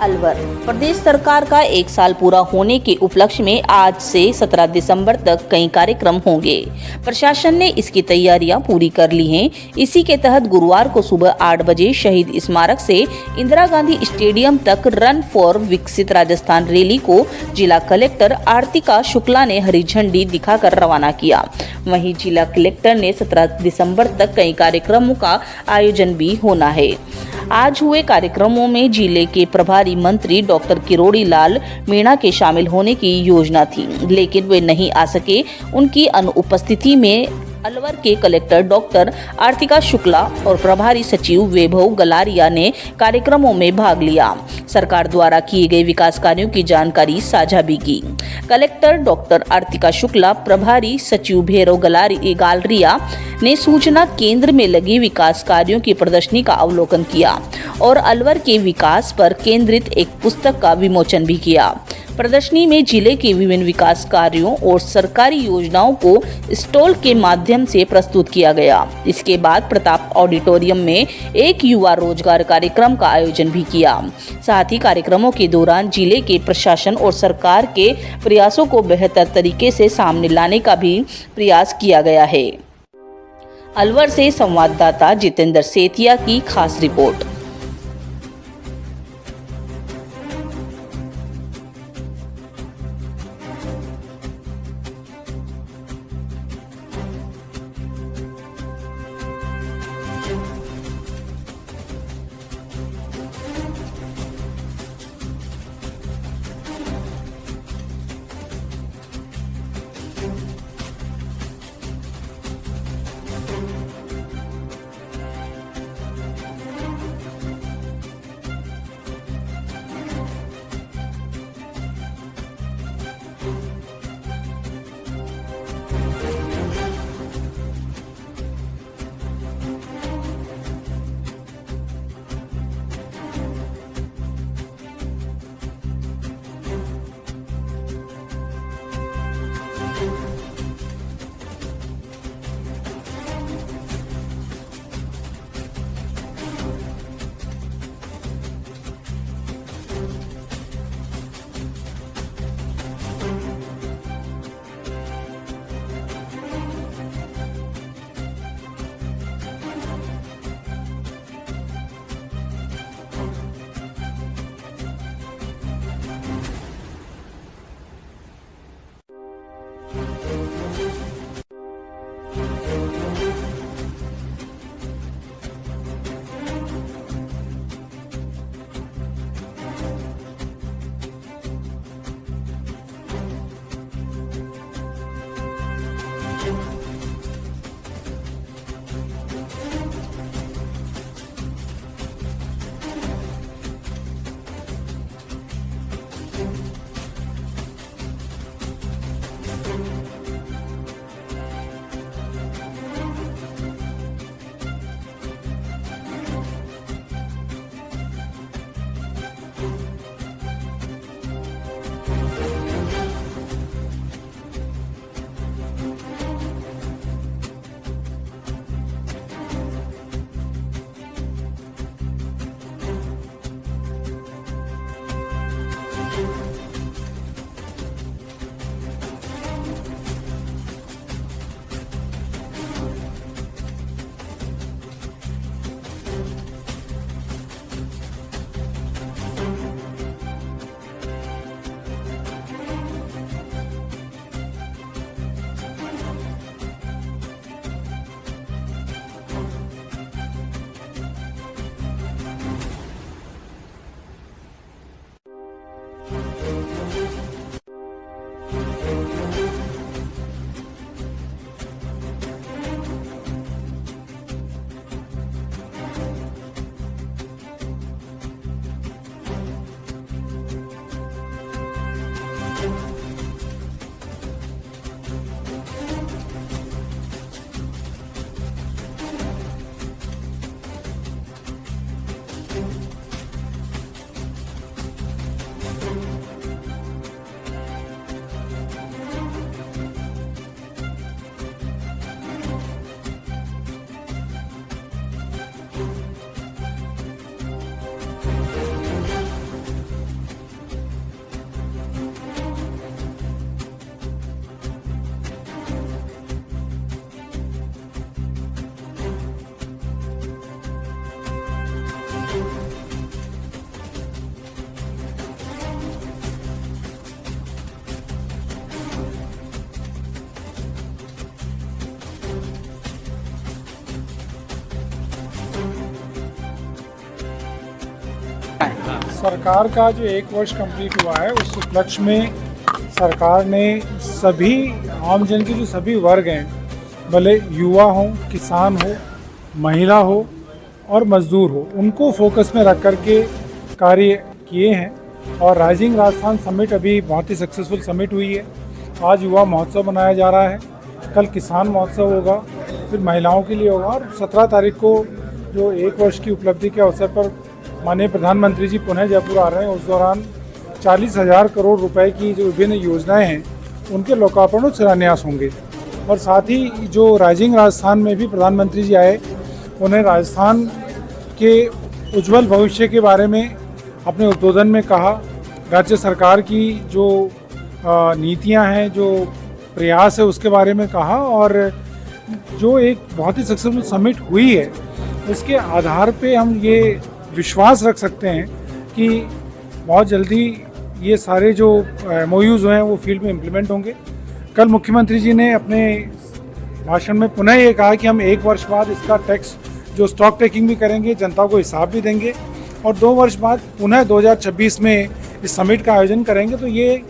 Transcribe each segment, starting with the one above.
अलवर प्रदेश सरकार का एक साल पूरा होने के उपलक्ष्य में आज से 17 दिसंबर तक कई कार्यक्रम होंगे। प्रशासन ने इसकी तैयारियां पूरी कर ली हैं। इसी के तहत गुरुवार को सुबह 8 बजे शहीद स्मारक से इंदिरा गांधी स्टेडियम तक रन फॉर विकसित राजस्थान रैली को जिला कलेक्टर आरतिका शुक्ला ने हरी झंडी दिखाकर रवाना किया। वहीं जिला कलेक्टर ने 17 दिसंबर तक कई कार्यक्रमों का आयोजन भी होना है। आज हुए कार्यक्रमों में जिले के प्रभारी मंत्री डॉक्टर किरोड़ी लाल मीणा के शामिल होने की योजना थी, लेकिन वे नहीं आ सके। उनकी अनुपस्थिति में अलवर के कलेक्टर डॉक्टर आरतिका शुक्ला और प्रभारी सचिव वैभव गलारिया ने कार्यक्रमों में भाग लिया। सरकार द्वारा किए गए विकास कार्यों की जानकारी साझा भी की। कलेक्टर डॉक्टर आरतिका शुक्ला, प्रभारी सचिव वैभव गलारिया ने सूचना केंद्र में लगे विकास कार्यों की प्रदर्शनी का अवलोकन किया और अलवर के विकास पर केंद्रित एक पुस्तक का विमोचन भी किया। प्रदर्शनी में जिले के विभिन्न विकास कार्यों और सरकारी योजनाओं को स्टॉल के माध्यम से प्रस्तुत किया गया। इसके बाद प्रताप ऑडिटोरियम में एक युवा रोजगार कार्यक्रम का आयोजन भी किया। साथ ही कार्यक्रमों के दौरान जिले के प्रशासन और सरकार के प्रयासों को बेहतर तरीके से सामने लाने का भी प्रयास किया गया है। अलवर से संवाददाता जितेंद्र सेतिया की खास रिपोर्ट। सरकार का जो 1 वर्ष कंप्लीट हुआ है उस उपलक्ष्य में सरकार ने सभी आमजन के जो सभी वर्ग हैं, भले युवा हो, किसान हो, महिला हो और मजदूर हो, उनको फोकस में रख कर के कार्य किए हैं। और राइजिंग राजस्थान समिट अभी बहुत ही सक्सेसफुल समिट हुई है। आज युवा महोत्सव मनाया जा रहा है, कल किसान महोत्सव होगा, फिर महिलाओं के लिए होगा और 17 तारीख को जो 1 वर्ष की उपलब्धि के अवसर पर माननीय प्रधानमंत्री जी पुनः जयपुर आ रहे हैं, उस दौरान 40,000 करोड़ रुपए की जो विभिन्न योजनाएं हैं उनके लोकार्पण और शिलान्यास होंगे। और साथ ही जो राइजिंग राजस्थान में भी प्रधानमंत्री जी आए, उन्हें राजस्थान के उज्जवल भविष्य के बारे में अपने उद्बोधन में कहा। राज्य सरकार की जो नीतियां हैं, जो प्रयास है उसके बारे में कहा और जो एक बहुत ही सक्सेसफुल समिट हुई है उसके आधार पे हम ये विश्वास रख सकते हैं कि बहुत जल्दी ये सारे जो MOUs हैं वो फील्ड में इम्प्लीमेंट होंगे। कल मुख्यमंत्री जी ने अपने भाषण में पुनः ये कहा कि हम 1 वर्ष बाद इसका टैक्स जो स्टॉक टेकिंग भी करेंगे, जनता को हिसाब भी देंगे और 2 वर्ष बाद पुनः 2026 में इस समिट का आयोजन करेंगे। तो ये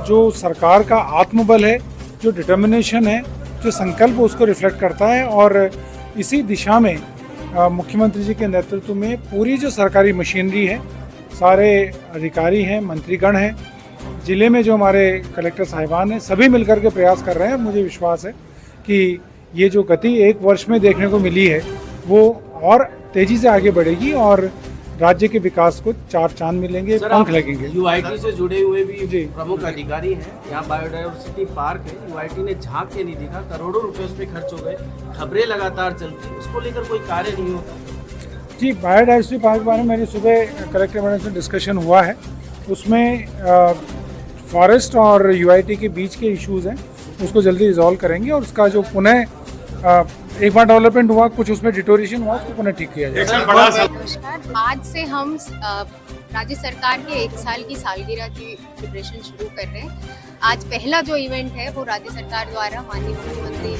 जो सरकार का आत्मबल है, जो डिटर्मिनेशन है, जो संकल्प उसको रिफ्लेक्ट करता है और इसी दिशा में मुख्यमंत्री जी के नेतृत्व में पूरी जो सरकारी मशीनरी है, सारे अधिकारी हैं, मंत्रीगण हैं, ज़िले में जो हमारे कलेक्टर साहिबान हैं, सभी मिलकर के प्रयास कर रहे हैं। मुझे विश्वास है कि ये जो गति 1 वर्ष में देखने को मिली है वो और तेज़ी से आगे बढ़ेगी और राज्य के विकास को 4 चांद मिलेंगे, पंख लगेंगे। यूआईटी से जुड़े हुए भी प्रमुख अधिकारी हैं, यहाँ बायोडायवर्सिटी पार्क है, यूआईटी ने झांक के नहीं देखा, करोड़ों रुपए उस पर खर्च हो गए, खबरें लगातार चलती, उसको लेकर कोई कार्य नहीं होता। जी, बायोडायवर्सिटी पार्क के बारे में मेरी सुबह कलेक्टर मैडम से डिस्कशन हुआ है। उसमें फॉरेस्ट और यूआईटी के बीच के इश्यूज़ हैं, उसको जल्दी रिजॉल्व करेंगे और उसका जो पुनः एक बार डेवलपमेंट हुआ, कुछ उसमें डिटोरेशन हुआ, उसको पुनः ठीक किया जाए। नमस्कार, आज से हम राज्य सरकार के 1 साल की सालगिरह की प्रिपरेशन शुरू कर रहे हैं। आज पहला जो इवेंट है वो राज्य सरकार द्वारा माननीय मुख्यमंत्री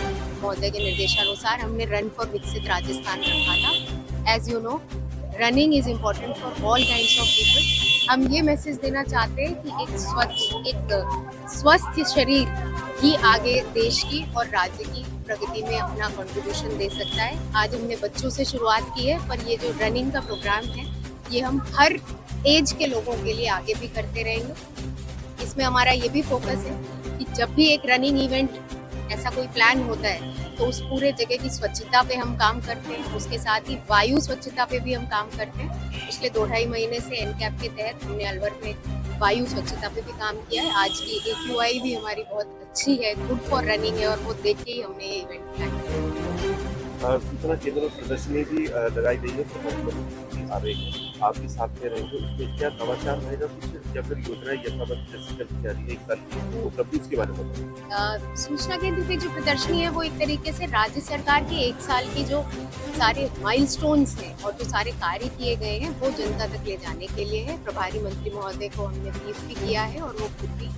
महोदय के निर्देशानुसार हमने रन फॉर विकसित राजस्थान रखा था। As you know, running is important for all kinds of people. हम ये मैसेज देना चाहते हैं कि एक स्वस्थ शरीर ही आगे देश की और राज्य की प्रगति में अपना कंट्रीब्यूशन दे सकता है। आज हमने बच्चों से शुरुआत की है, पर ये जो रनिंग का प्रोग्राम है ये हम हर एज के लोगों के लिए आगे भी करते रहेंगे। इसमें हमारा ये भी फोकस है कि जब भी एक रनिंग इवेंट ऐसा कोई प्लान होता है तो उस पूरे जगह की स्वच्छता पे हम काम करते हैं, उसके साथ ही वायु स्वच्छता पे भी हम काम करते हैं। पिछले 2-2.5 महीने से एनकैप के तहत हमने अलवर में वायु स्वच्छता पे भी काम किया है। आज की AQI भी हमारी बहुत अच्छी है, गुड फॉर रनिंग है और वो देख के ही हमने ये इवेंट प्लान किया। सूचना केंद्र में प्रदर्शनी भी लगाई गई है, प्रधानमंत्री आ रहे हैं, आपके साथ में रहेंगे, उसमें क्या नवाचार रहेगा कुछ या फिर योजना यथावत जैसे चलती जा रही है 1 साल की उपलब्धि, उसके बारे में बताएं। सूचना केंद्र पे जो प्रदर्शनी है वो एक तरीके से राज्य सरकार के 1 साल की जो सारे माइलस्टोन्स हैं और जो सारे कार्य किए गए हैं वो जनता तक ले जाने के लिए है। प्रभारी मंत्री महोदय को हमने ब्रीफ भी किया है और वो खुद भी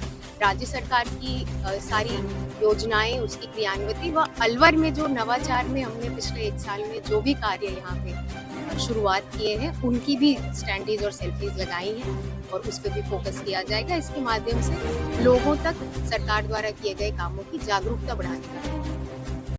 राज्य सरकार की सारी योजनाएं, उसकी क्रियान्विति व अलवर में जो नवाचार में हमने पिछले 1 साल में जो भी कार्य यहाँ पे शुरुआत किए हैं उनकी भी स्टैंडीज और सेल्फीज लगाई हैं और उस पर भी फोकस किया जाएगा। इसके माध्यम से लोगों तक सरकार द्वारा किए गए कामों की जागरूकता बढ़ाने का